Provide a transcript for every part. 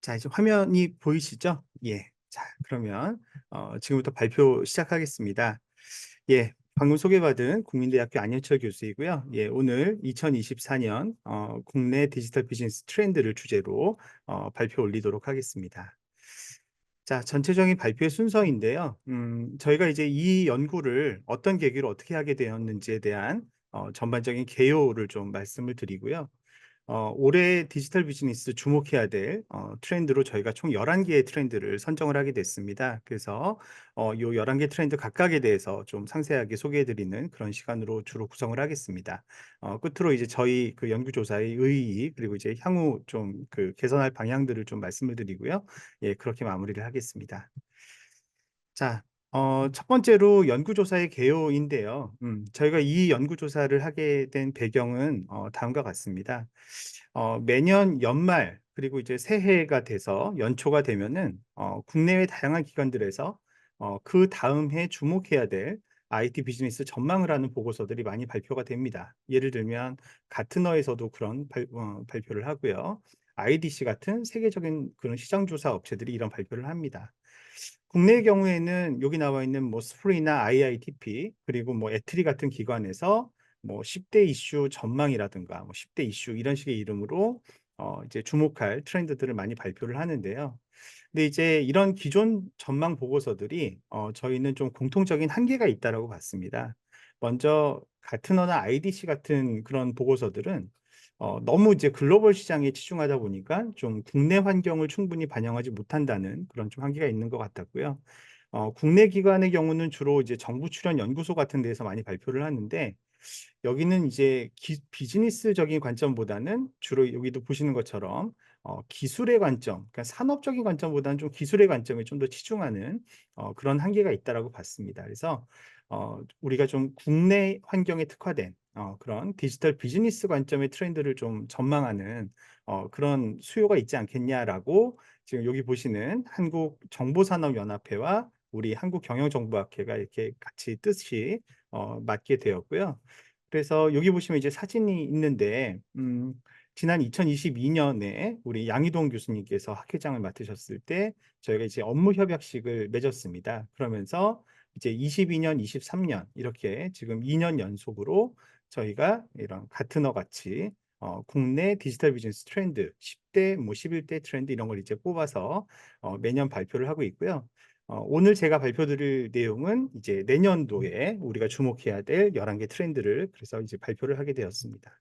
자, 이제 화면이 보이시죠? 예. 자, 그러면 지금부터 발표 시작하겠습니다. 예. 방금 소개받은 국민대학교 안현철 교수이고요. 예, 오늘 2024년 국내 디지털 비즈니스 트렌드를 주제로 발표 올리도록 하겠습니다. 자, 전체적인 발표의 순서인데요. 저희가 이제 이 연구를 어떤 계기로 어떻게 하게 되었는지에 대한 전반적인 개요를 좀 말씀을 드리고요. 올해 디지털 비즈니스 주목해야 될 트렌드로 저희가 총 11 개의 트렌드를 선정을 하게 됐습니다. 그래서 요 11개 트렌드 각각에 대해서 좀 상세하게 소개해 드리는 그런 시간으로 주로 구성을 하겠습니다. 끝으로 이제 저희 그 연구 조사의 의의 그리고 이제 향후 좀 그 개선할 방향들을 좀 말씀을 드리고요. 예, 그렇게 마무리를 하겠습니다. 자, 첫 번째로 연구조사의 개요인데요. 저희가 이 연구조사를 하게 된 배경은 다음과 같습니다. 매년 연말 그리고 이제 새해가 돼서 연초가 되면은 국내외 다양한 기관들에서 그 다음 해 주목해야 될 IT 비즈니스 전망을 하는 보고서들이 많이 발표가 됩니다. 예를 들면 가트너에서도 그런 발표를 하고요. IDC 같은 세계적인 그런 시장 조사 업체들이 이런 발표를 합니다. 국내의 경우에는 여기 나와 있는 뭐 스프리나 IITP 그리고 뭐 에트리 같은 기관에서 뭐 10대 이슈 전망이라든가 뭐 10대 이슈 이런 식의 이름으로 이제 주목할 트렌드들을 많이 발표를 하는데요. 근데 이제 이런 기존 전망 보고서들이 저희는 좀 공통적인 한계가 있다라고 봤습니다. 먼저 가트너나 IDC 같은 그런 보고서들은 너무 이제 글로벌 시장에 치중하다 보니까 좀 국내 환경을 충분히 반영하지 못한다는 그런 좀 한계가 있는 것 같았고요. 국내 기관의 경우는 주로 이제 정부 출연 연구소 같은 데서 많이 발표를 하는데 여기는 이제 비즈니스적인 관점보다는 주로 여기도 보시는 것처럼 기술의 관점, 그러니까 산업적인 관점보다는 좀 기술의 관점에 좀 더 치중하는 그런 한계가 있다라고 봤습니다. 그래서 우리가 좀 국내 환경에 특화된 그런 디지털 비즈니스 관점의 트렌드를 좀 전망하는 그런 수요가 있지 않겠냐라고 지금 여기 보시는 한국정보산업연합회와 우리 한국경영정보학회가 이렇게 같이 뜻이 맞게 되었고요. 그래서 여기 보시면 이제 사진이 있는데 지난 2022년에 우리 양희동 교수님께서 학회장을 맡으셨을 때 저희가 이제 업무 협약식을 맺었습니다. 그러면서 이제 22년, 23년 이렇게 지금 2년 연속으로 저희가 이런 가트너 같이 국내 디지털 비즈니스 트렌드 10대, 뭐 11대 트렌드 이런 걸 이제 뽑아서 매년 발표를 하고 있고요. 오늘 제가 발표드릴 내용은 이제 내년도에 우리가 주목해야 될 11개 트렌드를 그래서 이제 발표를 하게 되었습니다.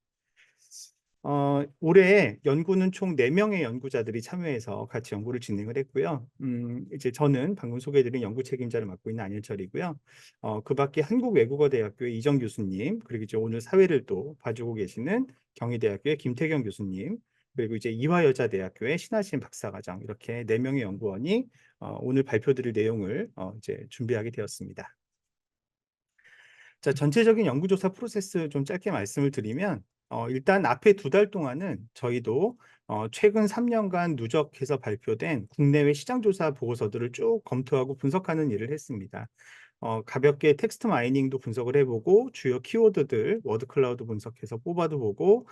올해 연구는 총 4명의 연구자들이 참여해서 같이 연구를 진행을 했고요. 이제 저는 방금 소개해드린 연구 책임자를 맡고 있는 안현철이고요. 그 밖에 한국외국어대학교의 이정 교수님, 그리고 이제 오늘 사회를 또 봐주고 계시는 경희대학교의 김태경 교수님, 그리고 이제 이화여자대학교의 신하신 박사과정 이렇게 4명의 연구원이 오늘 발표드릴 내용을 이제 준비하게 되었습니다. 자, 전체적인 연구조사 프로세스 좀 짧게 말씀을 드리면 일단 앞에 2달 동안은 저희도 최근 3년간 누적해서 발표된 국내외 시장조사 보고서들을 쭉 검토하고 분석하는 일을 했습니다. 가볍게 텍스트 마이닝도 분석을 해보고 주요 키워드들 워드 클라우드 분석해서 뽑아도 보고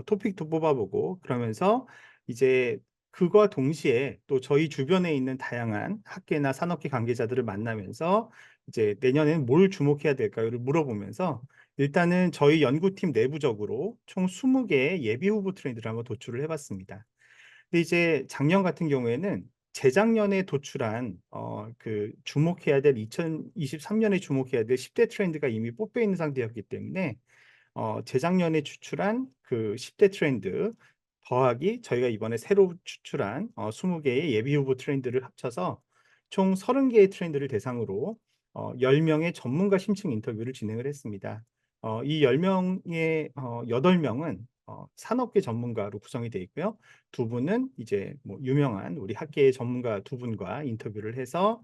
토픽도 뽑아보고 그러면서 이제 그와 동시에 또 저희 주변에 있는 다양한 학계나 산업계 관계자들을 만나면서 이제 내년에는 뭘 주목해야 될까요를 물어보면서 일단은 저희 연구팀 내부적으로 총 20개의 예비 후보 트렌드를 한번 도출을 해봤습니다. 근데 이제 작년 같은 경우에는 재작년에 도출한 그 주목해야 될 2023년에 주목해야 될 10대 트렌드가 이미 뽑혀 있는 상태였기 때문에 재작년에 추출한 그 10대 트렌드 더하기 저희가 이번에 새로 추출한 20개의 예비 후보 트렌드를 합쳐서 총 30개의 트렌드를 대상으로 10명의 전문가 심층 인터뷰를 진행을 했습니다. 이 10명의 8명은 산업계 전문가로 구성이 되어 있고요. 2분은 이제 뭐 유명한 우리 학계의 전문가 2분과 인터뷰를 해서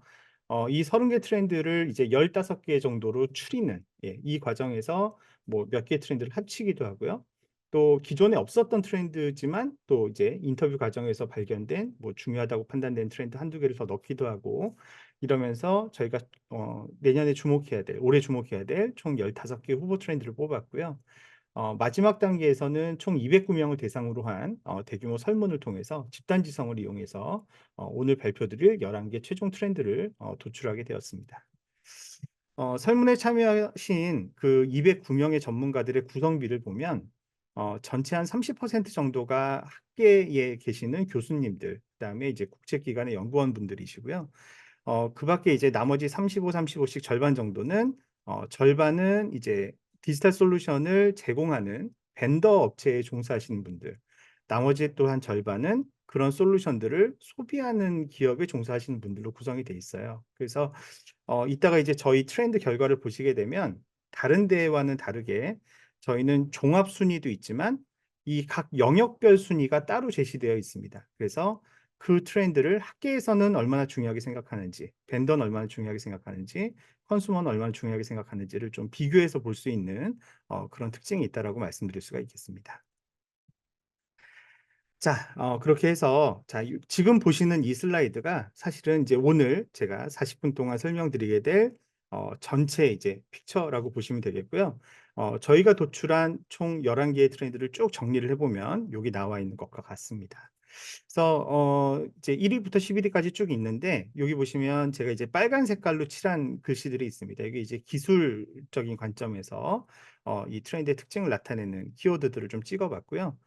이 30개 트렌드를 이제 15개 정도로 추리는 이 과정에서 뭐 몇 개 트렌드를 합치기도 하고요. 또 기존에 없었던 트렌드지만 또 이제 인터뷰 과정에서 발견된 뭐 중요하다고 판단된 트렌드 한두 개를 더 넣기도 하고 이러면서 저희가 내년에 주목해야 될 올해 주목해야 될 총 15개 후보 트렌드를 뽑았고요. 마지막 단계에서는 총 209 명을 대상으로 한 대규모 설문을 통해서 집단 지성을 이용해서 오늘 발표드릴 11개 최종 트렌드를 도출하게 되었습니다. 설문에 참여하신 그 209 명의 전문가들의 구성비를 보면 전체 한 30% 정도가 학계에 계시는 교수님들, 그다음에 이제 국제기관의 연구원분들이시고요. 그밖에 이제 나머지 35, 35씩 절반 정도는 절반은 이제 디지털 솔루션을 제공하는 벤더 업체에 종사하시는 분들, 나머지 또 한 절반은 그런 솔루션들을 소비하는 기업에 종사하시는 분들로 구성이 돼 있어요. 그래서 이따가 이제 저희 트렌드 결과를 보시게 되면 다른 데와는 다르게 저희는 종합 순위도 있지만 이 각 영역별 순위가 따로 제시되어 있습니다. 그래서 그 트렌드를 학계에서는 얼마나 중요하게 생각하는지, 벤더는 얼마나 중요하게 생각하는지, 컨슈머는 얼마나 중요하게 생각하는지를 좀 비교해서 볼 수 있는 그런 특징이 있다라고 말씀드릴 수가 있겠습니다. 자, 그렇게 해서 자, 지금 보시는 이 슬라이드가 사실은 이제 오늘 제가 40분 동안 설명드리게 될 전체 이제 픽처라고 보시면 되겠고요. 저희가 도출한 총 11개의 트렌드를 쭉 정리를 해보면 여기 나와 있는 것과 같습니다. 그래서 이제 1 위부터 11 위까지 쭉 있는데 여기 보시면 제가 이제 빨간 색깔로 칠한 글씨들이 있습니다. 이게 이제 기술적인 관점에서 이 트렌드의 특징을 나타내는 키워드들을 좀 찍어 봤고요.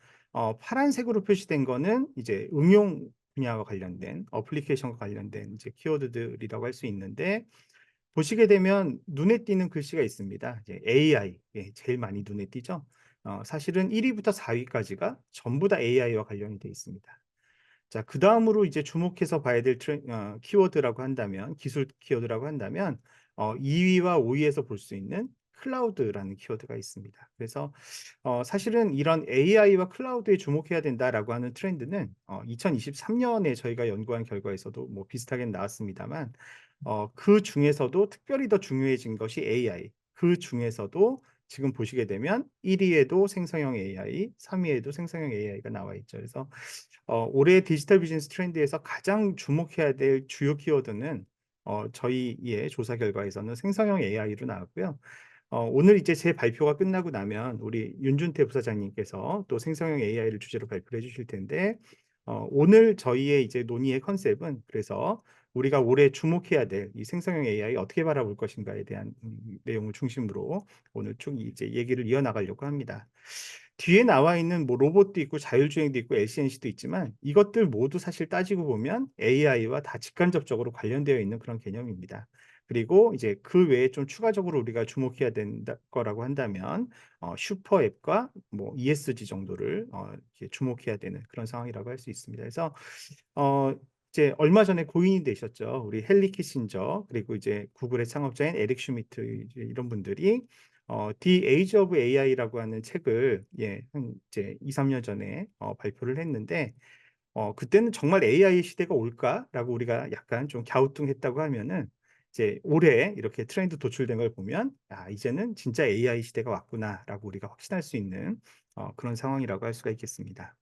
파란색으로 표시된 거는 이제 응용 분야와 관련된 어플리케이션과 관련된 이제 키워드들이라고 할 수 있는데 보시게 되면 눈에 띄는 글씨가 있습니다. 이제 AI, 예, 제일 많이 눈에 띄죠. 사실은 1 위부터 4 위까지가 전부 다 AI와 관련이 되어 있습니다. 자, 그다음으로 이제 주목해서 봐야 될 키워드라고 한다면, 기술 키워드라고 한다면 2 위와 5 위에서 볼 수 있는 클라우드라는 키워드가 있습니다. 그래서 사실은 이런 AI와 클라우드에 주목해야 된다라고 하는 트렌드는 2023년에 저희가 연구한 결과에서도 뭐 비슷하게 나왔습니다만 그중에서도 특별히 더 중요해진 것이 AI. 그중에서도 지금 보시게 되면 1 위에도 생성형 AI, 3 위에도 생성형 AI가 나와 있죠. 그래서 올해 디지털 비즈니스 트렌드에서 가장 주목해야 될 주요 키워드는 저희의 조사 결과에서는 생성형 AI로 나왔고요. 오늘 이제 제 발표가 끝나고 나면 우리 윤준태 부사장님께서 또 생성형 AI를 주제로 발표를 해 주실 텐데 오늘 저희의 이제 논의의 컨셉은 그래서 우리가 올해 주목해야 될 이 생성형 AI 어떻게 바라볼 것인가에 대한 내용을 중심으로 오늘 쭉 이제 얘기를 이어나가려고 합니다. 뒤에 나와 있는 뭐 로봇도 있고 자율주행도 있고 LCNC도 있지만 이것들 모두 사실 따지고 보면 AI와 다 직간접적으로 관련되어 있는 그런 개념입니다. 그리고 이제 그 외에 좀 추가적으로 우리가 주목해야 된다 거라고 한다면 슈퍼 앱과 뭐 ESG 정도를 이렇게 주목해야 되는 그런 상황이라고 할 수 있습니다. 그래서 어 이제 얼마 전에 고인이 되셨죠. 우리 헨리 키신저 그리고 이제 구글의 창업자인 에릭 슈미트 이제 이런 분들이 The Age of AI라고 하는 책을 한 이제 2-3년 전에 발표를 했는데 그때는 '정말 AI 시대가 올까?'라고 우리가 약간 좀 갸우뚱했다고 하면은 이제 올해 이렇게 트렌드 도출된 걸 보면 '아 이제는 진짜 AI 시대가 왔구나.'라고 우리가 확신할 수 있는 그런 상황이라고 할 수가 있겠습니다.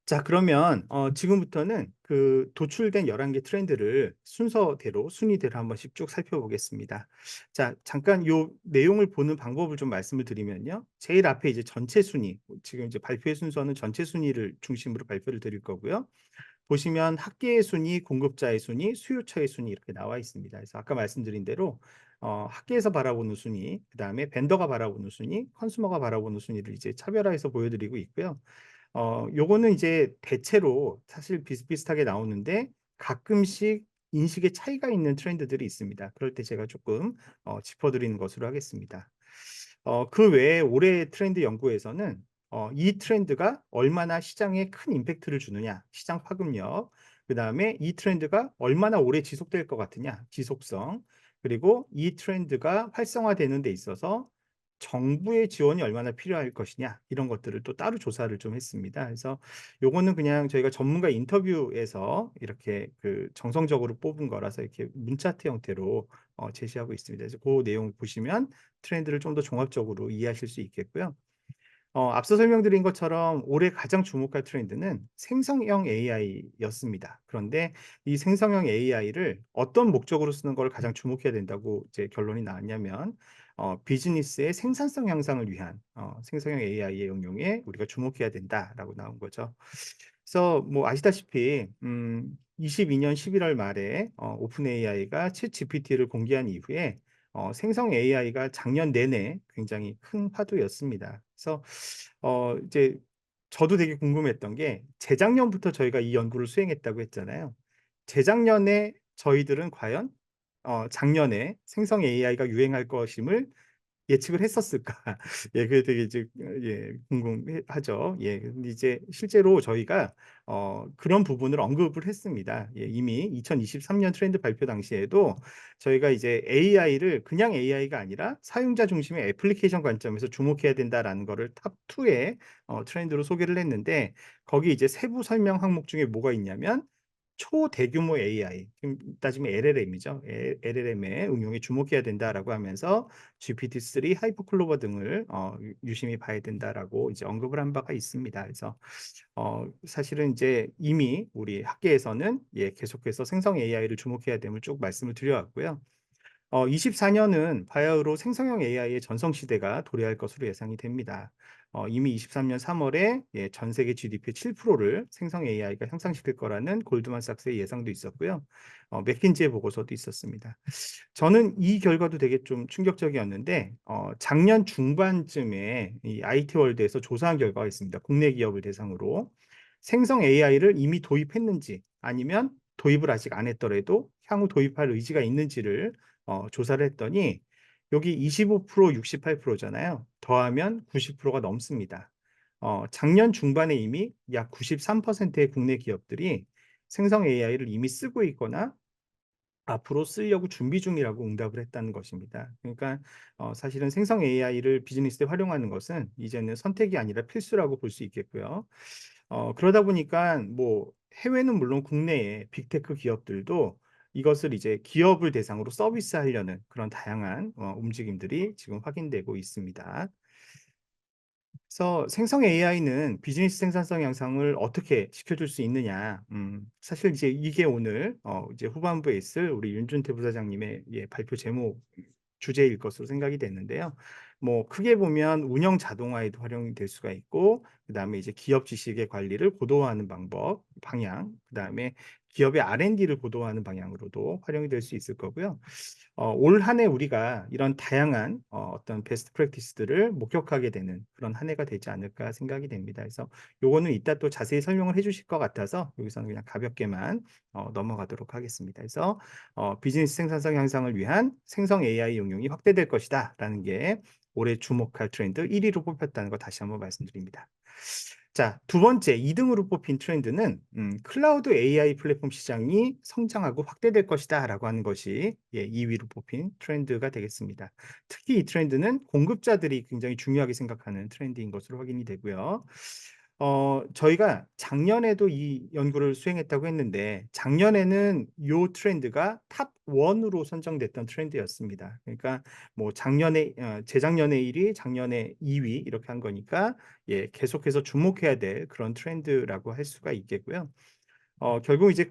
자, 그러면 지금부터는 그 도출된 11개 트렌드를 순서대로 순위대로 한 번씩 쭉 살펴보겠습니다. 자, 잠깐 요 내용을 보는 방법을 좀 말씀을 드리면요. 제일 앞에 이제 전체 순위, 지금 이제 발표의 순서는 전체 순위를 중심으로 발표를 드릴 거고요. 보시면 학계의 순위, 공급자의 순위, 수요처의 순위 이렇게 나와 있습니다. 그래서 아까 말씀드린 대로 학계에서 바라보는 순위, 그다음에 벤더가 바라보는 순위, 컨슈머가 바라보는 순위를 이제 차별화해서 보여드리고 있고요. 요거는 이제 대체로 사실 비슷비슷하게 나오는데 가끔씩 인식의 차이가 있는 트렌드들이 있습니다. 그럴 때 제가 조금 짚어드리는 것으로 하겠습니다. 그 외에 올해 트렌드 연구에서는 이 트렌드가 얼마나 시장에 큰 임팩트를 주느냐, 시장 파급력, 그다음에 이 트렌드가 얼마나 오래 지속될 것 같으냐, 지속성, 그리고 이 트렌드가 활성화되는 데 있어서 정부의 지원이 얼마나 필요할 것이냐 이런 것들을 또 따로 조사를 좀 했습니다. 그래서 요거는 그냥 저희가 전문가 인터뷰에서 이렇게 그 정성적으로 뽑은 거라서 이렇게 문차트 형태로 제시하고 있습니다. 그래서 그 내용 보시면 트렌드를 좀 더 종합적으로 이해하실 수 있겠고요. 앞서 설명드린 것처럼 올해 가장 주목할 트렌드는 생성형 AI였습니다. 그런데 이 생성형 AI를 어떤 목적으로 쓰는 걸 가장 주목해야 된다고 이제 결론이 나왔냐면 비즈니스의 생산성 향상을 위한 생성형 AI의 응용에 우리가 주목해야 된다라고 나온 거죠. 그래서 뭐 아시다시피 22년 11월 말에 오픈 AI가 챗 GPT를 공개한 이후에 생성 AI가 작년 내내 굉장히 큰 화두였습니다. 그래서 이제 저도 되게 궁금했던 게 재작년부터 저희가 이 연구를 수행했다고 했잖아요. 재작년에 저희들은 과연 작년에 생성 AI가 유행할 것임을 예측을 했었을까? 예, 그게 되게 이제 예, 궁금하죠. 예, 근데 이제 실제로 저희가 그런 부분을 언급을 했습니다. 예, 이미 2023년 트렌드 발표 당시에도 저희가 이제 AI를 그냥 AI가 아니라 사용자 중심의 애플리케이션 관점에서 주목해야 된다라는 거를 탑 2의 트렌드로 소개를 했는데 거기 이제 세부 설명 항목 중에 뭐가 있냐면 초대규모 AI, 지금 따지면 LLM이죠. LLM의 응용에 주목해야 된다라고 하면서 GPT-3, 하이퍼클로버 등을 유심히 봐야 된다라고 이제 언급을 한 바가 있습니다. 그래서 사실은 이제 이미 우리 학계에서는 예, 계속해서 생성 AI를 주목해야 됨을 쭉 말씀을 드려왔고요. 24년은 바야흐로 생성형 AI의 전성시대가 도래할 것으로 예상이 됩니다. 이미 23년 3월에 예, 전 세계 GDP의 7%를 생성 AI가 형상시킬 거라는 골드만삭스의 예상도 있었고요. 맥킨지의 보고서도 있었습니다. 저는 이 결과도 되게 좀 충격적이었는데 작년 중반쯤에 이 IT 월드에서 조사한 결과가 있습니다. 국내 기업을 대상으로 생성 AI를 이미 도입했는지 아니면 도입을 아직 안 했더라도 향후 도입할 의지가 있는지를 조사를 했더니 여기 25%, 68%잖아요. 더하면 90%가 넘습니다. 작년 중반에 이미 약 93%의 국내 기업들이 생성 AI를 이미 쓰고 있거나 앞으로 쓰려고 준비 중이라고 응답을 했다는 것입니다. 그러니까 사실은 생성 AI를 비즈니스에 활용하는 것은 이제는 선택이 아니라 필수라고 볼 수 있겠고요. 그러다 보니까 뭐 해외는 물론 국내의 빅테크 기업들도 이것을 이제 기업을 대상으로 서비스하려는 그런 다양한 움직임들이 지금 확인되고 있습니다. 그래서 생성 AI는 비즈니스 생산성 향상을 어떻게 시켜줄 수 있느냐? 사실 이제 이게 오늘 이제 후반부에 있을 우리 윤준태 부사장님의 예, 발표 제목 주제일 것으로 생각이 됐는데요. 뭐 크게 보면 운영 자동화에도 활용이 될 수가 있고, 그다음에 이제 기업 지식의 관리를 고도화하는 방법, 방향, 그다음에 기업의 R&D를 고도화하는 방향으로도 활용이 될 수 있을 거고요. 올 한 해 우리가 이런 다양한 어떤 베스트 프랙티스들을 목격하게 되는 그런 한 해가 되지 않을까 생각이 됩니다. 그래서 요거는 이따 또 자세히 설명을 해주실 것 같아서 여기서는 그냥 가볍게만 넘어가도록 하겠습니다. 그래서 비즈니스 생산성 향상을 위한 생성 AI 응용이 확대될 것이다라는 게 올해 주목할 트렌드 1위로 뽑혔다는 거 다시 한번 말씀드립니다. 자, 두 번째 2등으로 뽑힌 트렌드는 클라우드 AI 플랫폼 시장이 성장하고 확대될 것이다라고 하는 것이 예, 2위로 뽑힌 트렌드가 되겠습니다. 특히 이 트렌드는 공급자들이 굉장히 중요하게 생각하는 트렌드인 것으로 확인이 되고요. 저희가 작년에도 이 연구를 수행했다고 했는데 작년에는 이 트렌드가 탑 1으로 선정됐던 트렌드였습니다. 그러니까 뭐 작년에 재작년에 1위, 작년에 2위 이렇게 한 거니까 예, 계속해서 주목해야 될 그런 트렌드라고 할 수가 있겠고요. 결국 이제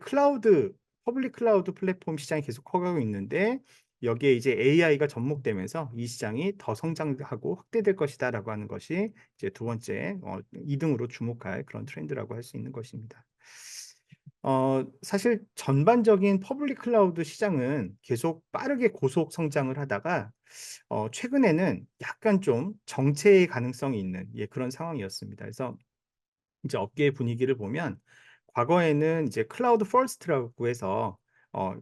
퍼블릭 클라우드 플랫폼 시장이 계속 커가고 있는데 여기에 이제 AI가 접목되면서 이 시장이 더 성장하고 확대될 것이다라고 하는 것이 이제 두 번째 2등으로 주목할 그런 트렌드라고 할 수 있는 것입니다. 사실 전반적인 퍼블릭 클라우드 시장은 계속 빠르게 고속 성장을 하다가 최근에는 약간 좀 정체의 가능성이 있는 예, 그런 상황이었습니다. 그래서 이제 업계의 분위기를 보면 과거에는 이제 클라우드 퍼스트라고 해서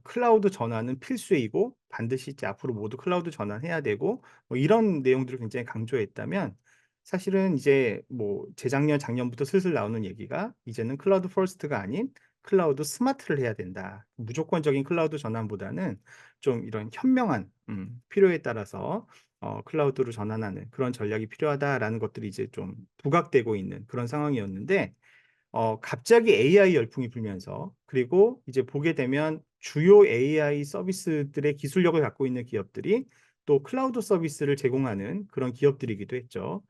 클라우드 전환은 필수이고 반드시 이제 앞으로 모두 클라우드 전환해야 되고 뭐 이런 내용들을 굉장히 강조했다면 사실은 이제 뭐 재작년 작년부터 슬슬 나오는 얘기가 이제는 클라우드 퍼스트가 아닌 클라우드 스마트를 해야 된다. 무조건적인 클라우드 전환보다는 좀 이런 현명한 필요에 따라서 클라우드로 전환하는 그런 전략이 필요하다라는 것들이 이제 좀 부각되고 있는 그런 상황이었는데 갑자기 AI 열풍이 불면서 그리고 이제 보게 되면 주요 AI 서비스들의 기술력을 갖고 있는 기업들이 또 클라우드 서비스를 제공하는 그런 기업들이기도 했죠.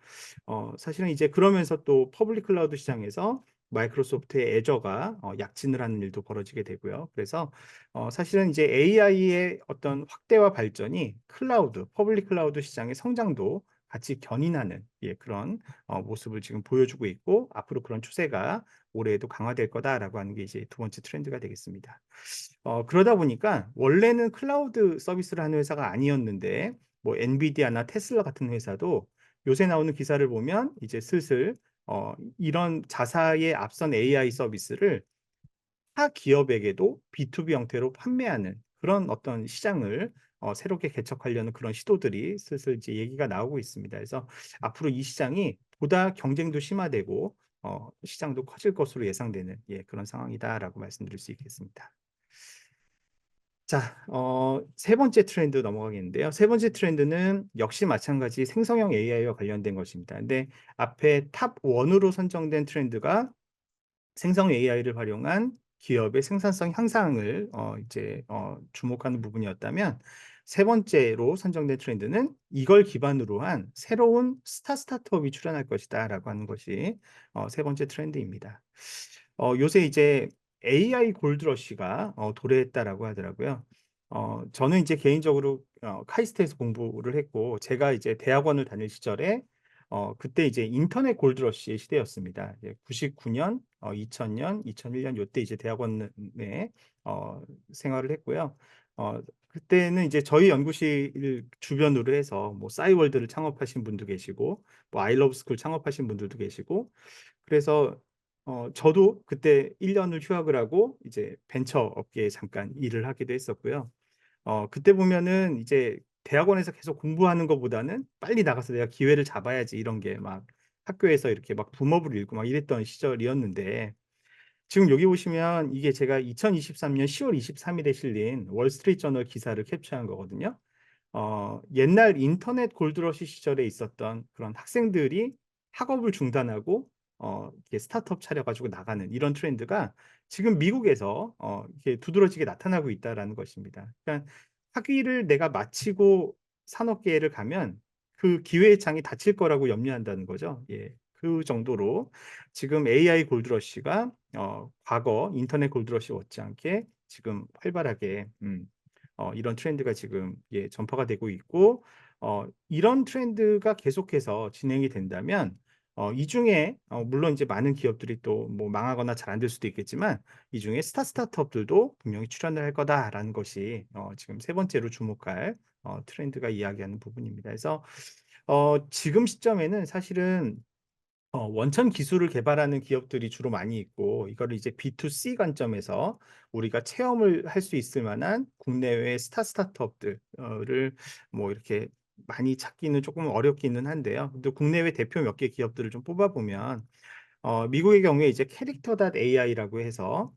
사실은 이제 그러면서 또 퍼블릭 클라우드 시장에서 마이크로소프트의 애저가 약진을 하는 일도 벌어지게 되고요. 그래서 사실은 이제 AI의 어떤 확대와 발전이 클라우드, 퍼블릭 클라우드 시장의 성장도 같이 견인하는 그런 모습을 지금 보여주고 있고, 앞으로 그런 추세가 올해에도 강화될 거다라고 하는 게 이제 두 번째 트렌드가 되겠습니다. 그러다 보니까 원래는 클라우드 서비스를 하는 회사가 아니었는데, 뭐 엔비디아나 테슬라 같은 회사도 요새 나오는 기사를 보면 이제 슬슬 이런 자사의 앞선 AI 서비스를 타 기업에게도 B2B 형태로 판매하는 그런 어떤 시장을 새롭게 개척하려는 그런 시도들이 슬슬 이제 얘기가 나오고 있습니다. 그래서 앞으로 이 시장이 보다 경쟁도 심화되고 시장도 커질 것으로 예상되는 그런 상황이다라고 말씀드릴 수 있겠습니다. 자, 세 번째 트렌드 넘어가겠는데요. 세 번째 트렌드는 역시 마찬가지 생성형 AI와 관련된 것입니다. 근데 앞에 탑 1으로 선정된 트렌드가 생성 AI를 활용한 기업의 생산성 향상을 이제 주목하는 부분이었다면, 세 번째로 선정된 트렌드는 이걸 기반으로 한 새로운 스타트업이 출현할 것이다라고 하는 것이 세 번째 트렌드입니다. 요새 이제 AI 골드러시가 도래했다라고 하더라고요. 저는 이제 개인적으로 카이스트에서 공부를 했고, 제가 이제 대학원을 다닐 시절에 그때 이제 인터넷 골드러시의 시대였습니다. 99년, 2000년, 2001년 요때 이제 대학원에 생활을 했고요. 그때는 이제 저희 연구실 주변으로 해서 뭐 싸이월드를 창업하신 분도 계시고, 뭐 아이러브스쿨 창업하신 분들도 계시고, 그래서 저도 그때 1년을 휴학을 하고 이제 벤처 업계에 잠깐 일을 하기도 했었고요. 그때 보면은 이제 대학원에서 계속 공부하는 것보다는 빨리 나가서 내가 기회를 잡아야지, 이런 게 막 학교에서 이렇게 막 붐업을 일고 막 이랬던 시절이었는데, 지금 여기 보시면 이게 제가 2023년 10월 23일에 실린 월스트리트 저널 기사를 캡처한 거거든요. 옛날 인터넷 골드러시 시절에 있었던 그런 학생들이 학업을 중단하고 이렇게 스타트업 차려가지고 나가는 이런 트렌드가 지금 미국에서 이렇게 두드러지게 나타나고 있다라는 것입니다. 그러니까 학위를 내가 마치고 산업계를 가면 그 기회의 창이 닫힐 거라고 염려한다는 거죠. 그 정도로 지금 AI 골드러시가 과거 인터넷 골드러시 못지않게 지금 활발하게 이런 트렌드가 지금 전파가 되고 있고, 이런 트렌드가 계속해서 진행이 된다면 이 중에 물론 이제 많은 기업들이 또 뭐 망하거나 잘 안 될 수도 있겠지만, 이 중에 스타트업들도 분명히 출현을 할 거다라는 것이 지금 세 번째로 주목할 트렌드가 이야기하는 부분입니다. 그래서 지금 시점에는 사실은 원천 기술을 개발하는 기업들이 주로 많이 있고, 이거를 이제 B2C 관점에서 우리가 체험을 할 수 있을 만한 국내외 스타트업들을 뭐 이렇게 많이 찾기는 조금 어렵기는 한데요. 근데 국내외 대표 몇 개 기업들을 좀 뽑아보면, 미국의 경우에 이제 캐릭터.ai라고 해서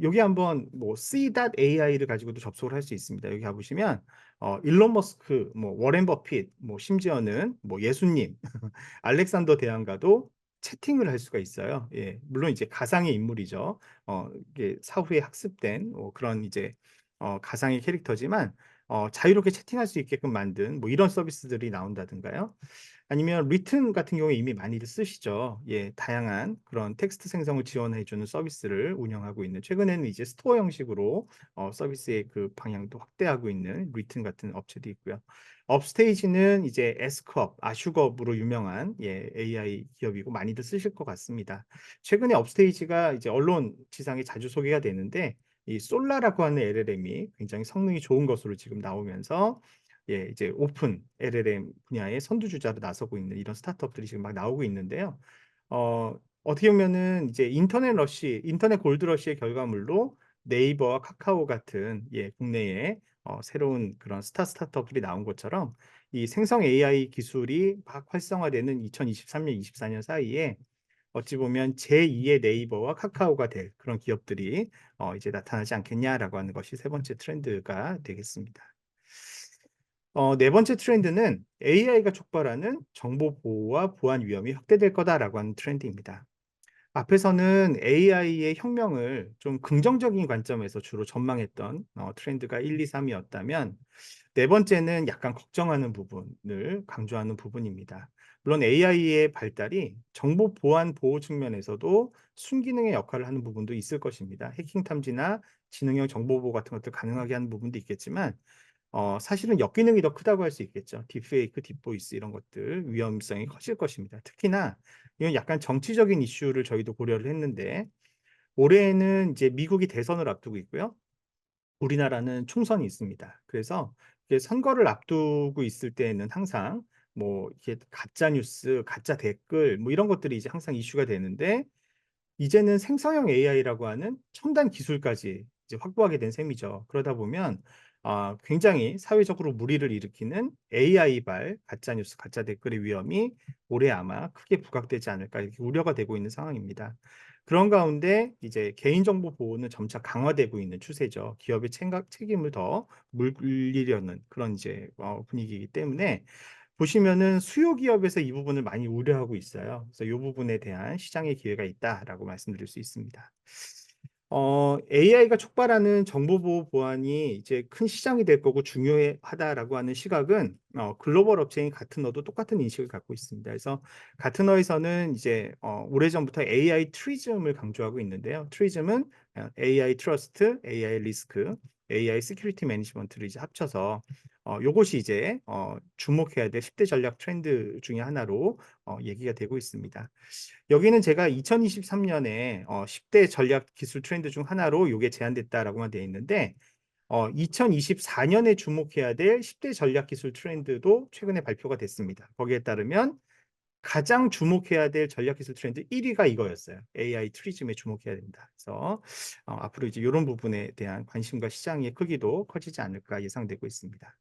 여기 한번 뭐 C.ai를 가지고도 접속을 할 수 있습니다. 여기 가보시면 일론 머스크, 뭐 워렌 버핏, 뭐 심지어는 뭐 예수님, 알렉산더 대왕과도 채팅을 할 수가 있어요. 물론 이제 가상의 인물이죠. 이게 사후에 학습된 그런 이제 가상의 캐릭터지만 자유롭게 채팅할 수 있게끔 만든 뭐 이런 서비스들이 나온다든가요. 아니면 리튼 같은 경우에 이미 많이들 쓰시죠. 다양한 그런 텍스트 생성을 지원해 주는 서비스를 운영하고 있는, 최근에는 이제 스토어 형식으로 서비스의 그 방향도 확대하고 있는 리튼 같은 업체도 있고요. 업스테이지는 이제 에스크업, 아슈업으로 유명한 AI 기업이고 많이들 쓰실 것 같습니다. 최근에 업스테이지가 이제 언론 지상에 자주 소개가 되는데, 이 솔라라고 하는 LLM이 굉장히 성능이 좋은 것으로 지금 나오면서 이제 오픈 LLM 분야의 선두주자로 나서고 있는 이런 스타트업들이 지금 막 나오고 있는데요. 어떻게 보면은 이제 인터넷 골드러시의 결과물로 네이버와 카카오 같은 국내에 새로운 그런 스타트업들이 나온 것처럼, 이 생성 AI 기술이 막 활성화되는 2023년, 24년 사이에 어찌 보면 제2의 네이버와 카카오가 될 그런 기업들이 이제 나타나지 않겠냐라고 하는 것이 세 번째 트렌드가 되겠습니다. 네 번째 트렌드는 AI가 촉발하는 정보 보호와 보안 위험이 확대될 거다라고 하는 트렌드입니다. 앞에서는 AI의 혁명을 좀 긍정적인 관점에서 주로 전망했던 트렌드가 1, 2, 3이었다면 네 번째는 약간 걱정하는 부분을 강조하는 부분입니다. 물론 AI의 발달이 정보 보안 보호 측면에서도 순기능의 역할을 하는 부분도 있을 것입니다. 해킹 탐지나 지능형 정보 보호 같은 것들 가능하게 하는 부분도 있겠지만 사실은 역기능이 더 크다고 할 수 있겠죠. 딥페이크, 딥보이스 이런 것들 위험성이 커질 것입니다. 특히나 이건 약간 정치적인 이슈를 저희도 고려를 했는데 올해에는 이제 미국이 대선을 앞두고 있고요. 우리나라는 총선이 있습니다. 그래서 이게 선거를 앞두고 있을 때에는 항상 뭐 이렇게 가짜 뉴스, 가짜 댓글 뭐 이런 것들이 이제 항상 이슈가 되는데 이제는 생성형 AI라고 하는 첨단 기술까지 이제 확보하게 된 셈이죠. 그러다 보면 굉장히 사회적으로 물의를 일으키는 AI발 가짜 뉴스, 가짜 댓글의 위험이 올해 아마 크게 부각되지 않을까 이렇게 우려가 되고 있는 상황입니다. 그런 가운데 이제 개인정보 보호는 점차 강화되고 있는 추세죠. 기업의 책임을 더 물리려는 그런 이제 분위기이기 때문에 보시면은 수요 기업에서 이 부분을 많이 우려하고 있어요. 그래서 이 부분에 대한 시장의 기회가 있다라고 말씀드릴 수 있습니다. AI가 촉발하는 정보 보호 보안이 이제 큰 시장이 될 거고 중요하다라고 하는 시각은 글로벌 업체인 가트너도 똑같은 인식을 갖고 있습니다. 그래서 가트너에서는 이제 오래전부터 AI 트리즘을 강조하고 있는데요. 트리즘은 AI 트러스트, AI 리스크, AI 시큐리티 매니지먼트를 이제 합쳐서 요것이 이제 주목해야 될 10대 전략 트렌드 중에 하나로 얘기가 되고 있습니다. 여기는 제가 2023년에 10대 전략 기술 트렌드 중 하나로 요게 제안됐다라고만 되어 있는데 2024년에 주목해야 될 10대 전략 기술 트렌드도 최근에 발표가 됐습니다. 거기에 따르면 가장 주목해야 될 전략 기술 트렌드 1위가 이거였어요. AI 트리즘에 주목해야 된다. 그래서 앞으로 이제 이런 부분에 대한 관심과 시장의 크기도 커지지 않을까 예상되고 있습니다.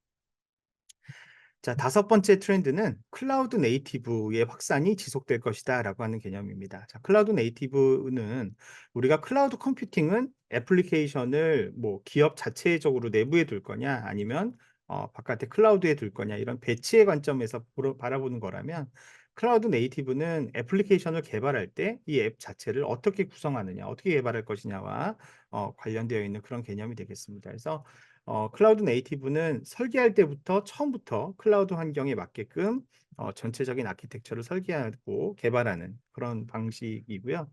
자, 다섯 번째 트렌드는 클라우드 네이티브의 확산이 지속될 것이다라고 하는 개념입니다. 자, 클라우드 네이티브는 우리가 클라우드 컴퓨팅은 애플리케이션을 뭐 기업 자체적으로 내부에 둘 거냐 아니면 바깥에 클라우드에 둘 거냐 이런 배치의 관점에서 바라보는 거라면 클라우드 네이티브는 애플리케이션을 개발할 때 이 앱 자체를 어떻게 구성하느냐, 어떻게 개발할 것이냐와 관련되어 있는 그런 개념이 되겠습니다. 그래서 클라우드 네이티브는 설계할 때부터 처음부터 클라우드 환경에 맞게끔 전체적인 아키텍처를 설계하고 개발하는 그런 방식이고요.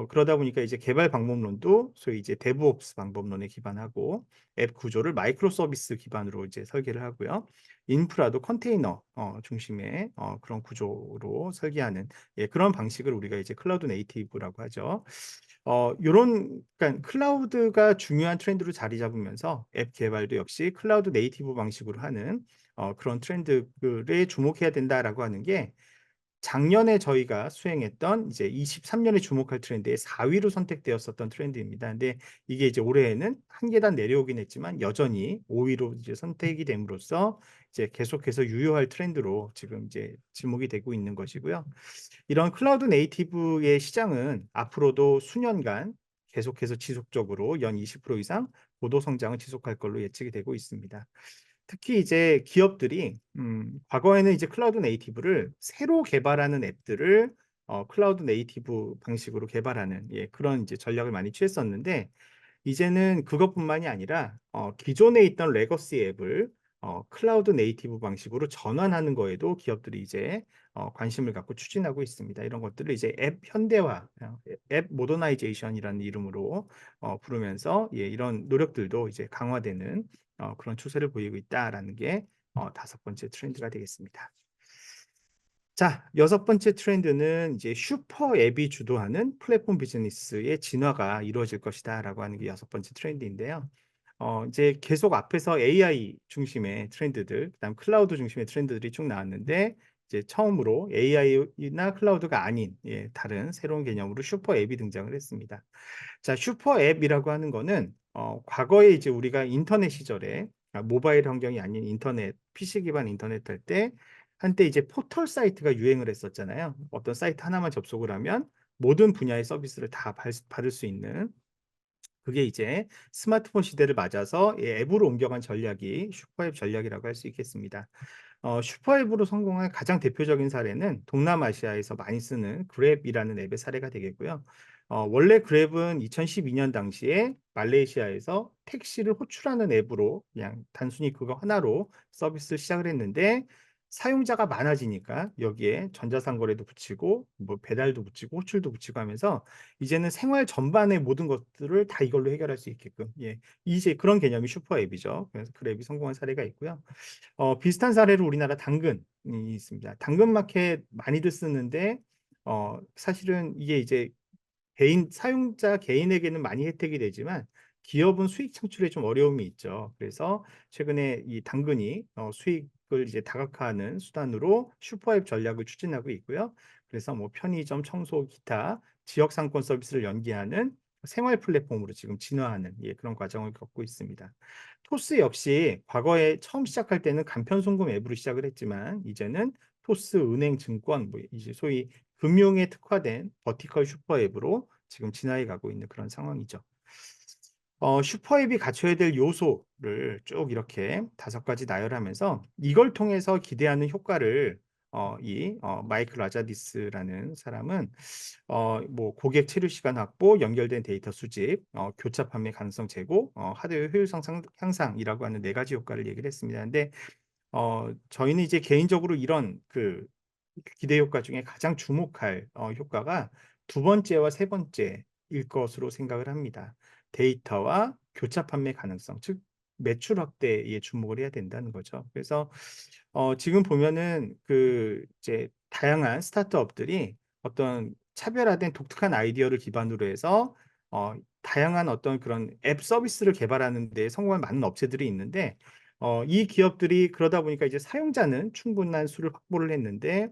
그러다 보니까 이제 개발 방법론도 소위 이제 데브옵스 방법론에 기반하고 앱 구조를 마이크로 서비스 기반으로 이제 설계를 하고요. 인프라도 컨테이너 중심의 그런 구조로 설계하는 그런 방식을 우리가 이제 클라우드 네이티브라고 하죠. 요런 그러니까 클라우드가 중요한 트렌드로 자리 잡으면서 앱 개발도 역시 클라우드 네이티브 방식으로 하는 그런 트렌드에 주목해야 된다라고 하는 게 작년에 저희가 수행했던 이제 23년에 주목할 트렌드의 4위로 선택되었었던 트렌드입니다. 근데 이게 이제 올해에는 한 계단 내려오긴 했지만 여전히 5위로 이제 선택이 됨으로써 이제 계속해서 유효할 트렌드로 지금 이제 지목이 되고 있는 것이고요. 이런 클라우드 네이티브의 시장은 앞으로도 수년간 계속해서 지속적으로 연 20% 이상 고도 성장을 지속할 걸로 예측이 되고 있습니다. 특히 이제 기업들이 과거에는 이제 클라우드 네이티브를 새로 개발하는 앱들을 클라우드 네이티브 방식으로 개발하는 그런 이제 전략을 많이 취했었는데 이제는 그것뿐만이 아니라 기존에 있던 레거시 앱을 클라우드 네이티브 방식으로 전환하는 거에도 기업들이 이제 관심을 갖고 추진하고 있습니다. 이런 것들을 이제 앱 현대화, 앱 모더나이제이션이라는 이름으로 부르면서 이런 노력들도 이제 강화되는 그런 추세를 보이고 있다라는 게 다섯 번째 트렌드가 되겠습니다. 자, 여섯 번째 트렌드는 이제 슈퍼 앱이 주도하는 플랫폼 비즈니스의 진화가 이루어질 것이다라고 하는 게 여섯 번째 트렌드인데요. 이제 계속 앞에서 AI 중심의 트렌드들, 그다음 클라우드 중심의 트렌드들이 쭉 나왔는데 이제 처음으로 AI나 클라우드가 아닌 다른 새로운 개념으로 슈퍼 앱이 등장을 했습니다. 자, 슈퍼 앱이라고 하는 거는 과거에 이제 우리가 인터넷 시절에 모바일 환경이 아닌 인터넷, PC 기반 인터넷 할 때 한때 이제 포털 사이트가 유행을 했었잖아요. 어떤 사이트 하나만 접속을 하면 모든 분야의 서비스를 다 받을 수 있는 그게 이제 스마트폰 시대를 맞아서 앱으로 옮겨간 전략이 슈퍼앱 전략이라고 할 수 있겠습니다. 슈퍼앱으로 성공한 가장 대표적인 사례는 동남아시아에서 많이 쓰는 그랩이라는 앱의 사례가 되겠고요. 원래 그랩은 2012년 당시에 말레이시아에서 택시를 호출하는 앱으로 그냥 단순히 그거 하나로 서비스를 시작을 했는데 사용자가 많아지니까 여기에 전자상거래도 붙이고 뭐 배달도 붙이고 호출도 붙이고 하면서 이제는 생활 전반의 모든 것들을 다 이걸로 해결할 수 있게끔, 예, 이제 그런 개념이 슈퍼앱이죠. 그래서 그랩이 성공한 사례가 있고요. 비슷한 사례로 우리나라 당근이 있습니다. 당근마켓 많이들 쓰는데 사실은 이게 이제 개인 사용자 개인에게는 많이 혜택이 되지만 기업은 수익 창출에 좀 어려움이 있죠. 그래서 최근에 이 당근이 수익을 이제 다각화하는 수단으로 슈퍼앱 전략을 추진하고 있고요. 그래서 뭐 편의점, 청소, 기타 지역 상권 서비스를 연계하는 생활 플랫폼으로 지금 진화하는, 예, 그런 과정을 겪고 있습니다. 토스 역시 과거에 처음 시작할 때는 간편 송금 앱으로 시작을 했지만 이제는 토스 은행 증권 뭐 이제 소위 금융에 특화된 버티컬 슈퍼 앱으로 지금 진화해 가고 있는 그런 상황이죠. 슈퍼앱이 갖춰야 될 요소를 쭉 이렇게 5가지 나열하면서 이걸 통해서 기대하는 효과를 마이클 라자디스라는 사람은 뭐 고객 체류 시간 확보, 연결된 데이터 수집, 교차 판매 가능성 제고, 하드웨어 효율성 향상이라고 하는 4가지 효과를 얘기를 했습니다. 근데 저희는 이제 개인적으로 이런 그 기대 효과 중에 가장 주목할 효과가 두 번째와 세 번째일 것으로 생각을 합니다. 데이터와 교차 판매 가능성, 즉 매출 확대에 주목을 해야 된다는 거죠. 그래서 지금 보면은 그 이제 다양한 스타트업들이 어떤 차별화된 독특한 아이디어를 기반으로 해서 다양한 어떤 그런 앱 서비스를 개발하는 데 성공한 많은 업체들이 있는데 이 기업들이 그러다 보니까 이제 사용자는 충분한 수를 확보를 했는데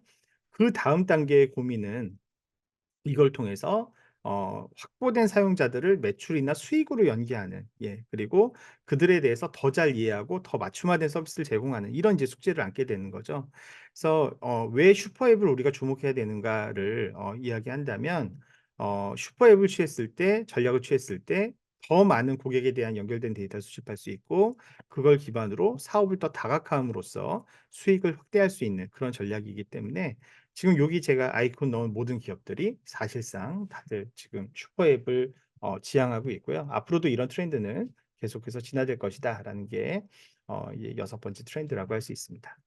그다음 단계의 고민은 이걸 통해서 확보된 사용자들을 매출이나 수익으로 연계하는, 예, 그리고 그들에 대해서 더 잘 이해하고 더 맞춤화된 서비스를 제공하는 이런 이제 숙제를 안게 되는 거죠. 그래서 왜 슈퍼앱을 우리가 주목해야 되는가를 이야기한다면 슈퍼앱을 취했을 때 전략을 취했을 때 더 많은 고객에 대한 연결된 데이터를 수집할 수 있고 그걸 기반으로 사업을 더 다각화함으로써 수익을 확대할 수 있는 그런 전략이기 때문에 지금 여기 제가 아이콘 넣은 모든 기업들이 사실상 다들 지금 슈퍼앱을 지향하고 있고요. 앞으로도 이런 트렌드는 계속해서 진화될 것이다라는 게 이제 6번째 트렌드라고 할 수 있습니다.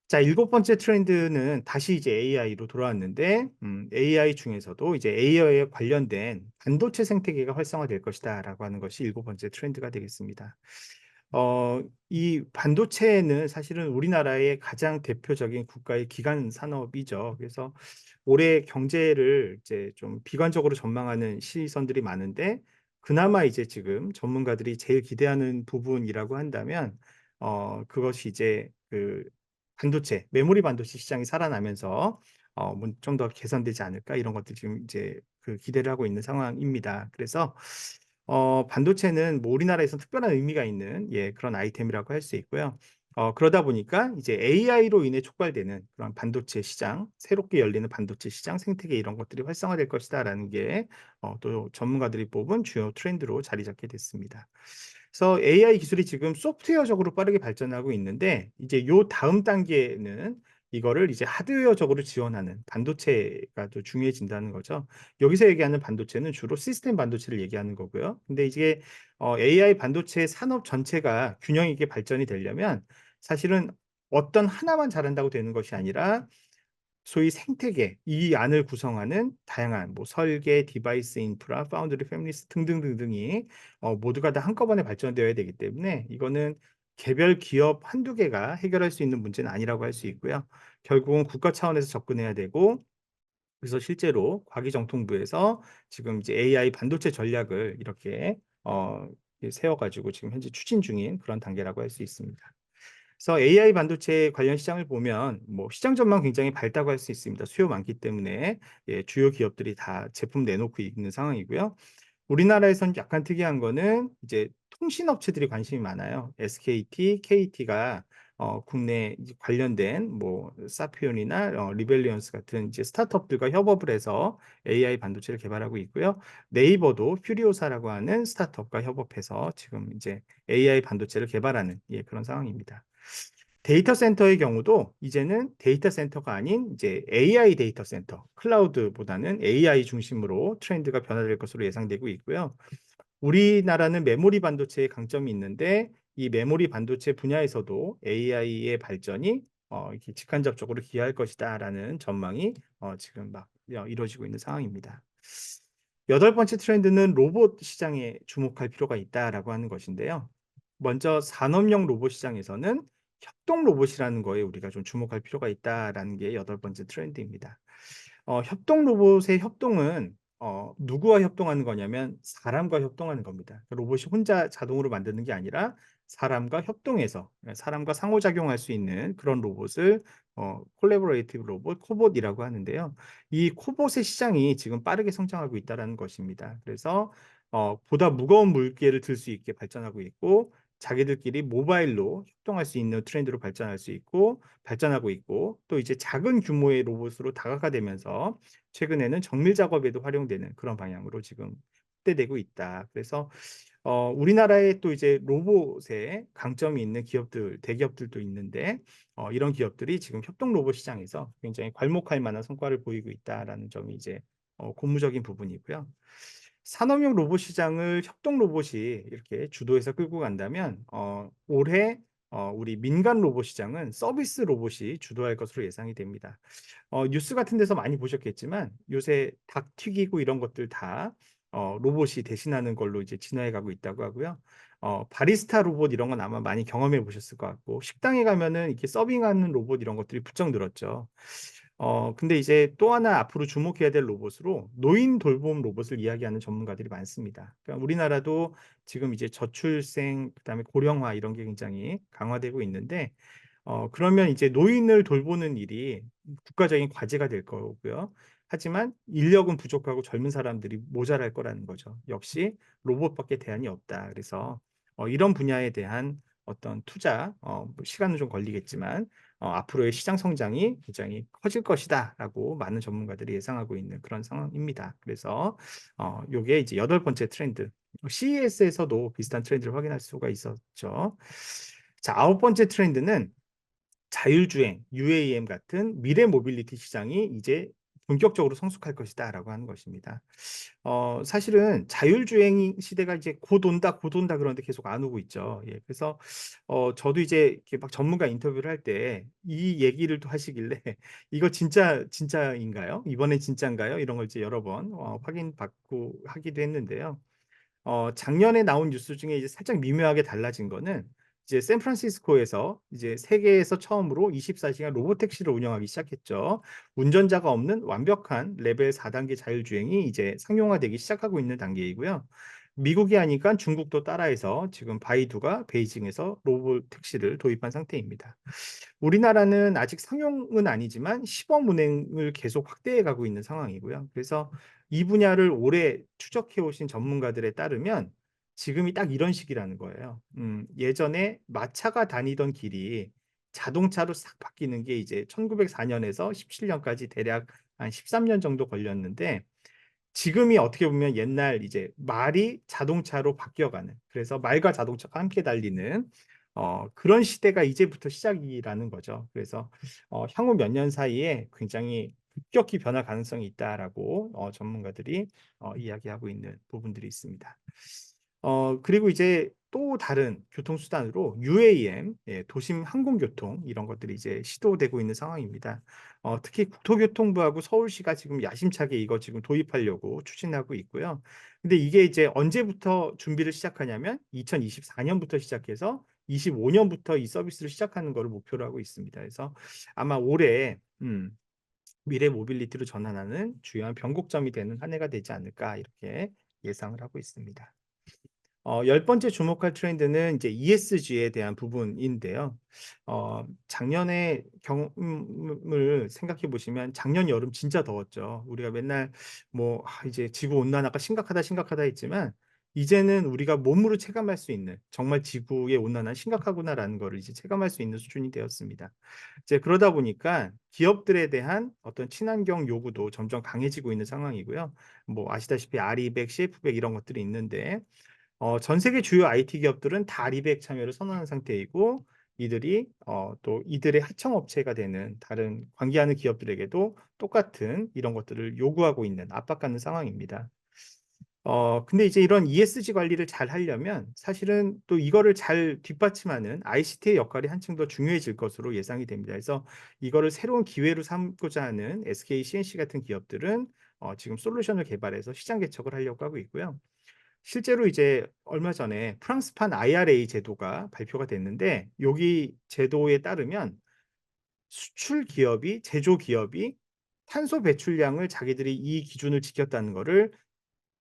자, 7번째 트렌드는 다시 이제 AI로 돌아왔는데 AI 중에서도 이제 AI에 관련된 반도체 생태계가 활성화될 것이다라고 하는 것이 7번째 트렌드가 되겠습니다. 이 반도체는 사실은 우리나라의 가장 대표적인 국가의 기간 산업이죠. 그래서 올해 경제를 이제 좀 비관적으로 전망하는 시선들이 많은데 그나마 이제 지금 전문가들이 제일 기대하는 부분이라고 한다면 그것이 이제 그 반도체, 메모리 반도체 시장이 살아나면서 좀 더 개선되지 않을까 이런 것들 지금 이제 그 기대를 하고 있는 상황입니다. 그래서 반도체는 뭐 우리나라에서 특별한 의미가 있는, 예, 그런 아이템이라고 할 수 있고요. 그러다 보니까 이제 AI로 인해 촉발되는 그런 반도체 시장, 새롭게 열리는 반도체 시장 생태계 이런 것들이 활성화될 것이다라는 게 또 전문가들이 뽑은 주요 트렌드로 자리 잡게 됐습니다. 그래서 AI 기술이 지금 소프트웨어적으로 빠르게 발전하고 있는데 이제 요 다음 단계는 이거를 이제 하드웨어적으로 지원하는 반도체가 또 중요해진다는 거죠. 여기서 얘기하는 반도체는 주로 시스템 반도체를 얘기하는 거고요. 근데 이게 AI 반도체 산업 전체가 균형 있게 발전이 되려면 사실은 어떤 하나만 잘한다고 되는 것이 아니라 소위 생태계 이 안을 구성하는 다양한 뭐 설계, 디바이스 인프라, 파운드리, 패밀리스 등등등등이 모두가 다 한꺼번에 발전되어야 되기 때문에 이거는 개별 기업 한두 개가 해결할 수 있는 문제는 아니라고 할 수 있고요. 결국은 국가 차원에서 접근해야 되고 그래서 실제로 과기정통부에서 지금 이제 AI 반도체 전략을 이렇게 세워 가지고 지금 현재 추진 중인 그런 단계라고 할 수 있습니다. 그래서 AI 반도체 관련 시장을 보면 뭐 시장 전망 굉장히 밝다고 할 수 있습니다. 수요 많기 때문에, 예, 주요 기업들이 다 제품 내놓고 있는 상황이고요. 우리나라에선 약간 특이한 거는 이제 통신업체들이 관심이 많아요. SKT, KT가 국내 이제 관련된 뭐 사피온이나 리벨리언스 같은 이제 스타트업들과 협업을 해서 AI 반도체를 개발하고 있고요. 네이버도 퓨리오사라고 하는 스타트업과 협업해서 지금 이제 AI 반도체를 개발하는, 예, 그런 상황입니다. 데이터 센터의 경우도 이제는 데이터 센터가 아닌 이제 AI 데이터 센터, 클라우드보다는 AI 중심으로 트렌드가 변화될 것으로 예상되고 있고요. 우리나라는 메모리 반도체의 강점이 있는데 이 메모리 반도체 분야에서도 AI의 발전이 이렇게 직간접적으로 기여할 것이다라는 전망이 지금 막 이루어지고 있는 상황입니다. 여덟 번째 트렌드는 로봇 시장에 주목할 필요가 있다라고 하는 것인데요. 먼저 산업용 로봇 시장에서는 협동 로봇이라는 거에 우리가 좀 주목할 필요가 있다라는 게 여덟 번째 트렌드입니다. 협동 로봇의 협동은 누구와 협동하는 거냐면 사람과 협동하는 겁니다. 로봇이 혼자 자동으로 만드는 게 아니라 사람과 협동해서 사람과 상호작용할 수 있는 그런 로봇을 콜래보레이티브 로봇, 코봇이라고 하는데요. 이 코봇의 시장이 지금 빠르게 성장하고 있다는 것입니다. 그래서 보다 무거운 무게를 들 수 있게 발전하고 있고 자기들끼리 모바일로 협동할 수 있는 트렌드로 발전하고 있고 또 이제 작은 규모의 로봇으로 다가가 되면서 최근에는 정밀 작업에도 활용되는 그런 방향으로 지금 확대되고 있다. 그래서 우리나라에 또 이제 로봇에 강점이 있는 기업들, 대기업들도 있는데 이런 기업들이 지금 협동 로봇 시장에서 굉장히 괄목할 만한 성과를 보이고 있다라는 점이 이제 고무적인 부분이고요. 산업용 로봇 시장을 협동 로봇이 이렇게 주도해서 끌고 간다면 올해 우리 민간 로봇 시장은 서비스 로봇이 주도할 것으로 예상이 됩니다. 뉴스 같은 데서 많이 보셨겠지만 요새 닭 튀기고 이런 것들 다 로봇이 대신하는 걸로 이제 진화해 가고 있다고 하고요. 바리스타 로봇 이런 건 아마 많이 경험해 보셨을 것 같고 식당에 가면은 이렇게 서빙하는 로봇 이런 것들이 부쩍 늘었죠. 근데 이제 또 하나 앞으로 주목해야 될 로봇으로 노인 돌봄 로봇을 이야기하는 전문가들이 많습니다. 그러니까 우리나라도 지금 이제 저출생 그다음에 고령화 이런 게 굉장히 강화되고 있는데 그러면 이제 노인을 돌보는 일이 국가적인 과제가 될 거고요. 하지만 인력은 부족하고 젊은 사람들이 모자랄 거라는 거죠. 역시 로봇밖에 대안이 없다. 그래서 이런 분야에 대한 어떤 투자, 뭐 시간은 좀 걸리겠지만 앞으로의 시장 성장이 굉장히 커질 것이다라고 많은 전문가들이 예상하고 있는 그런 상황입니다. 그래서 요게 이제 여덟 번째 트렌드. CES에서도 비슷한 트렌드를 확인할 수가 있었죠. 자, 아홉 번째 트렌드는 자율주행, UAM 같은 미래 모빌리티 시장이 이제 본격적으로 성숙할 것이다라고 하는 것입니다. 사실은 자율주행 시대가 이제 곧 온다 그러는데 계속 안 오고 있죠. 예, 그래서 저도 이제 이렇게 막 전문가 인터뷰를 할 때 이 얘기를 또 하시길래 이거 진짜인가요? 이번에 진짜인가요? 이런 걸 이제 여러 번 확인받고 하기도 했는데요. 작년에 나온 뉴스 중에 이제 살짝 미묘하게 달라진 거는 이제 샌프란시스코에서 이제 세계에서 처음으로 24시간 로봇 택시를 운영하기 시작했죠. 운전자가 없는 완벽한 레벨 4단계 자율주행이 이제 상용화되기 시작하고 있는 단계이고요. 미국이 하니까 중국도 따라해서 지금 바이두가 베이징에서 로봇 택시를 도입한 상태입니다. 우리나라는 아직 상용은 아니지만 시범 운행을 계속 확대해 가고 있는 상황이고요. 그래서 이 분야를 오래 추적해 오신 전문가들에 따르면 지금이 딱 이런 시기라는 거예요. 예전에 마차가 다니던 길이 자동차로 싹 바뀌는 게 이제 1904년에서 17년까지 대략 한 13년 정도 걸렸는데 지금이 어떻게 보면 옛날 이제 말이 자동차로 바뀌어가는 그래서 말과 자동차가 함께 달리는 그런 시대가 이제부터 시작이라는 거죠. 그래서 향후 몇 년 사이에 굉장히 급격히 변할 가능성이 있다라고 전문가들이 이야기하고 있는 부분들이 있습니다. 그리고 이제 또 다른 교통수단으로 UAM, 예, 도심 항공교통 이런 것들이 이제 시도되고 있는 상황입니다. 특히 국토교통부하고 서울시가 지금 야심차게 이거 지금 도입하려고 추진하고 있고요. 근데 이게 이제 언제부터 준비를 시작하냐면 2024년부터 시작해서 25년부터 이 서비스를 시작하는 것을 목표로 하고 있습니다. 그래서 아마 올해 미래 모빌리티로 전환하는 주요한 변곡점이 되는 한 해가 되지 않을까 이렇게 예상을 하고 있습니다. 열 번째 주목할 트렌드는 이제 ESG에 대한 부분인데요. 작년에 경험을 생각해 보시면 작년 여름 진짜 더웠죠. 우리가 맨날 뭐 이제 지구 온난화가 심각하다 심각하다 했지만 이제는 우리가 몸으로 체감할 수 있는 정말 지구의 온난화 심각하구나라는 거를 이제 체감할 수 있는 수준이 되었습니다. 이제 그러다 보니까 기업들에 대한 어떤 친환경 요구도 점점 강해지고 있는 상황이고요. 뭐 아시다시피 R200, CF100 이런 것들이 있는데 전 세계 주요 IT 기업들은 다 리백 참여를 선언한 상태이고 이들이 또 이들의 하청업체가 되는 다른 관계하는 기업들에게도 똑같은 이런 것들을 요구하고 있는 압박하는 상황입니다. 근데 이제 이런 ESG 관리를 잘 하려면 사실은 또 이거를 잘 뒷받침하는 ICT의 역할이 한층 더 중요해질 것으로 예상이 됩니다. 그래서 이거를 새로운 기회로 삼고자 하는 SK C&C 같은 기업들은 지금 솔루션을 개발해서 시장 개척을 하려고 하고 있고요. 실제로 이제 얼마 전에 프랑스판 IRA 제도가 발표가 됐는데 여기 제도에 따르면 수출 기업이 제조 기업이 탄소 배출량을 자기들이 이 기준을 지켰다는 거를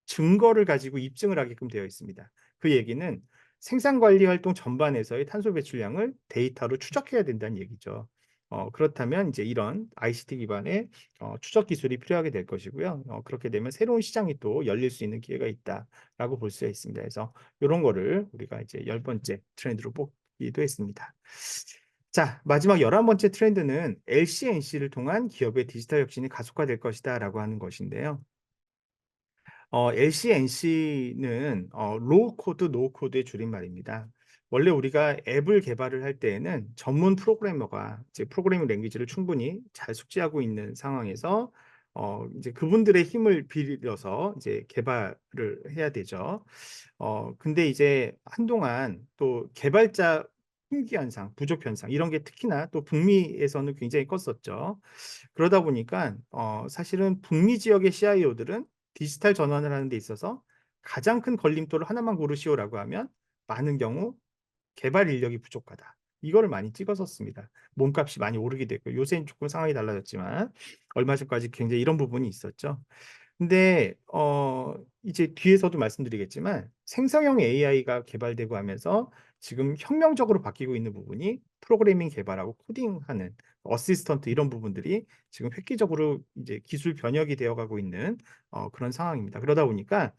증거를 가지고 입증을 하게끔 되어 있습니다. 그 얘기는 생산 관리 활동 전반에서의 탄소 배출량을 데이터로 추적해야 된다는 얘기죠. 그렇다면 이제 이런 ICT 기반의 추적 기술이 필요하게 될 것이고요. 그렇게 되면 새로운 시장이 또 열릴 수 있는 기회가 있다라고 볼 수가 있습니다. 그래서 요런 거를 우리가 이제 10번째 트렌드로 뽑기도 했습니다. 자, 마지막 11번째 트렌드는 LC&C를 통한 기업의 디지털 혁신이 가속화될 것이다라고 하는 것인데요. LCNC는 로우 코드, 노 코드의 줄임말입니다. 원래 우리가 앱을 개발을 할 때에는 전문 프로그래머가 이제 프로그래밍 랭귀지를 충분히 잘 숙지하고 있는 상황에서 이제 그분들의 힘을 빌려서 이제 개발을 해야 되죠. 근데 이제 한동안 또 개발자 품귀 현상, 부족 현상 이런 게 특히나 또 북미에서는 굉장히 컸었죠. 그러다 보니까 사실은 북미 지역의 CIO들은 디지털 전환을 하는 데 있어서 가장 큰 걸림돌을 하나만 고르시오라고 하면 많은 경우 개발 인력이 부족하다. 이거를 많이 찍었었습니다. 몸값이 많이 오르게 됐고 요새는 조금 상황이 달라졌지만 얼마 전까지 굉장히 이런 부분이 있었죠. 근데 이제 뒤에서도 말씀드리겠지만 생성형 AI가 개발되고 하면서 지금 혁명적으로 바뀌고 있는 부분이 프로그래밍 개발하고 코딩하는 어시스턴트 이런 부분들이 지금 획기적으로 이제 기술 변혁이 되어 가고 있는 그런 상황입니다. 그러다 보니까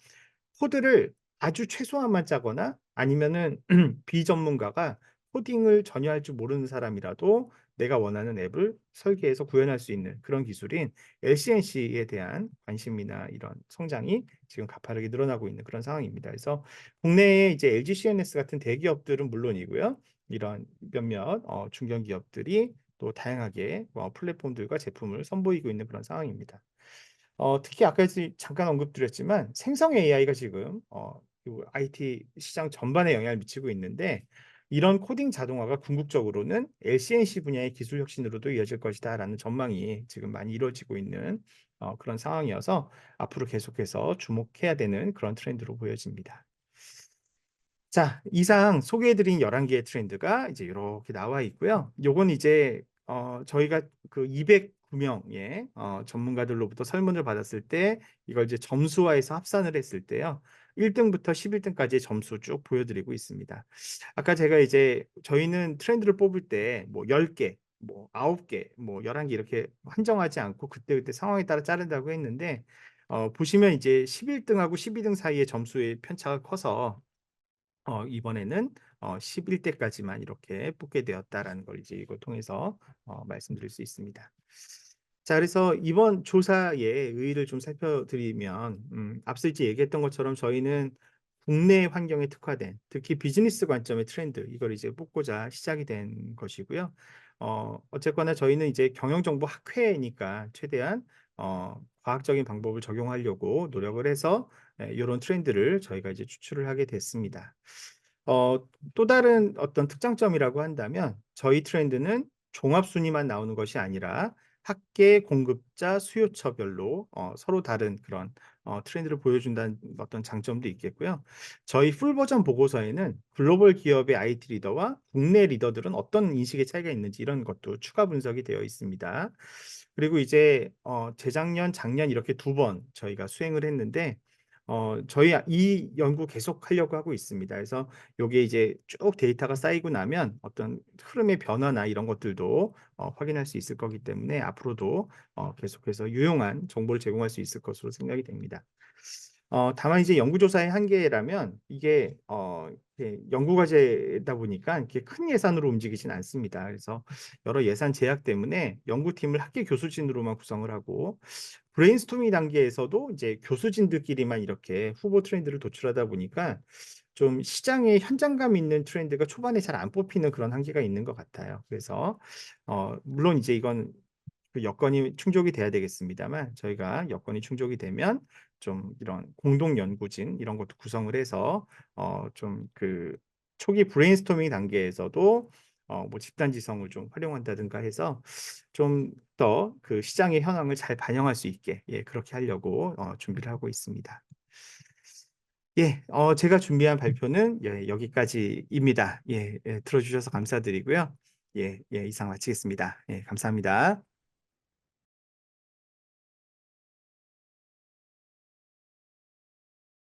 코드를 아주 최소한만 짜거나 아니면은 비전문가가 코딩을 전혀 할 줄 모르는 사람이라도 내가 원하는 앱을 설계해서 구현할 수 있는 그런 기술인 LCNC에 대한 관심이나 이런 성장이 지금 가파르게 늘어나고 있는 그런 상황입니다. 그래서 국내에 이제 LG CNS 같은 대기업들은 물론이고요. 이런 몇몇 중견 기업들이 또 다양하게 플랫폼들과 제품을 선보이고 있는 그런 상황입니다. 특히 아까 잠깐 언급드렸지만 생성 AI가 지금 그 IT 시장 전반에 영향을 미치고 있는데 이런 코딩 자동화가 궁극적으로는 LCNC 분야의 기술 혁신으로도 이어질 것이다라는 전망이 지금 많이 이루어지고 있는 그런 상황이어서 앞으로 계속해서 주목해야 되는 그런 트렌드로 보여집니다. 자, 이상 소개해 드린 11개의 트렌드가 이제 요렇게 나와 있고요. 요건 이제 저희가 그 209명의 전문가들로부터 설문을 받았을 때 이걸 이제 점수화해서 합산을 했을 때요. 1 등부터 11 등까지의 점수 쭉 보여 드리고 있습니다. 아까 제가 이제 저희는 트렌드를 뽑을 때 뭐 10 개, 뭐 9 개, 뭐 11개 이렇게 한정하지 않고 그때그때 상황에 따라 자른다고 했는데 보시면 이제 11 등하고 12등 사이의 점수의 편차가 커서 이번에는 11 대까지만 이렇게 뽑게 되었다라는 걸 이제 이걸 통해서 말씀드릴 수 있습니다. 자, 그래서 이번 조사의 의의를 좀 살펴드리면 앞서 이제 얘기했던 것처럼 저희는 국내 환경에 특화된 특히 비즈니스 관점의 트렌드 이걸 이제 뽑고자 시작이 된 것이고요. 어쨌거나 저희는 이제 경영정보 학회니까 최대한 과학적인 방법을 적용하려고 노력을 해서 요런 트렌드를 저희가 이제 추출을 하게 됐습니다. 어 또 다른 어떤 특장점이라고 한다면 저희 트렌드는 종합 순위만 나오는 것이 아니라 학계, 공급자, 수요처별로 서로 다른 그런 트렌드를 보여준다는 어떤 장점도 있겠고요. 저희 풀 버전 보고서에는 글로벌 기업의 IT 리더와 국내 리더들은 어떤 인식의 차이가 있는지 이런 것도 추가 분석이 되어 있습니다. 그리고 이제 재작년, 작년 이렇게 2번 저희가 수행을 했는데 저희 이 연구 계속하려고 하고 있습니다. 그래서 요게 이제 쭉 데이터가 쌓이고 나면 어떤 흐름의 변화나 이런 것들도 확인할 수 있을 거기 때문에 앞으로도 계속해서 유용한 정보를 제공할 수 있을 것으로 생각이 됩니다. 다만 이제 연구조사의 한계라면 이게 이게 연구 과제다 보니까 이렇게 큰 예산으로 움직이진 않습니다. 그래서 여러 예산 제약 때문에 연구팀을 학계 교수진으로만 구성을 하고 브레인스토밍 단계에서도 이제 교수진들끼리만 이렇게 후보 트렌드를 도출하다 보니까 좀 시장에 현장감 있는 트렌드가 초반에 잘 안 뽑히는 그런 한계가 있는 것 같아요. 그래서 물론 이제 이건 그 여건이 충족이 돼야 되겠습니다만, 저희가 여건이 충족이 되면 좀 이런 공동 연구진 이런 것도 구성을 해서 좀 그 초기 브레인스토밍 단계에서도 뭐 집단지성을 좀 활용한다든가 해서 좀 더 그 시장의 현황을 잘 반영할 수 있게, 예, 그렇게 하려고 준비를 하고 있습니다. 예, 제가 준비한 발표는 예, 여기까지입니다. 예, 예, 들어주셔서 감사드리고요. 예, 예, 이상 마치겠습니다. 예, 감사합니다.